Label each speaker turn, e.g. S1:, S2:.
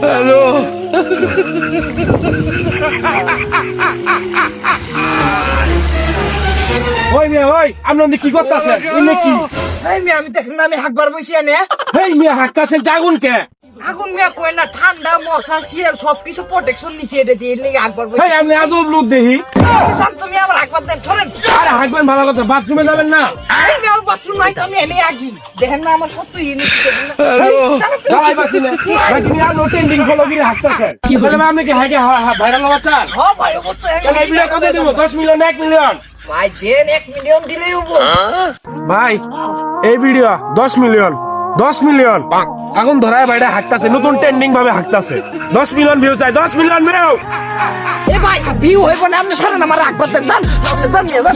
S1: hello
S2: ওই মিয়া ওই আপনি কি করতেছেন ইনি কি
S3: এই মিয়া আমি দেখেন না আমি হাকবার বসি এনে
S2: এই মিয়া হাঁকতাছেন আগুন কে
S3: আগুন মিয়া কই না ঠান্ডা মশা শিয়াল সবকিছু প্রোটেকশন নিচে এটা দিয়ে লেগে হাকবার বসি
S2: এই আপনি আজব লোক দেখি
S3: শান্ত মিয়া আমার হাকবার দেন ধরেন
S2: আরে হাঁকবেন ভালো কথা বাথরুমে যাবেন না
S3: এই মিয়া বাথরুম নাই তো আমি এনে আগি দেখেন না আমার কত ইনি কি দেখেন না
S2: দাঁড়াই বাসিলে নাকি মিয়া নো টেন্ডিং ফলো করে হাঁকতাছেন তাহলে আপনি কি হাঁকে ভাইরাল হওয়া চান
S3: হ ভাই অবশ্যই
S2: তাহলে এই ভিডিও কত দিব 10 মিলিয়ন 1 মিলিয়ন
S3: ভাই দেন 1 মিলিয়ন দিলেই হবো
S2: ভাই এই ভিডিও 10 মিলিয়ন 10 মিলিয়ন আগুন ধরায় বাইরে হাঁকতাছে নতুন ট্রেন্ডিং ভাবে হাঁকতাছে 10 মিলিয়ন ভিউ চাই 10 মিলিয়ন ভিউ
S3: এ ভাই ভিউ হইব না আপনি সরেন আমার হাকবার দেন জান জান মিয়া জান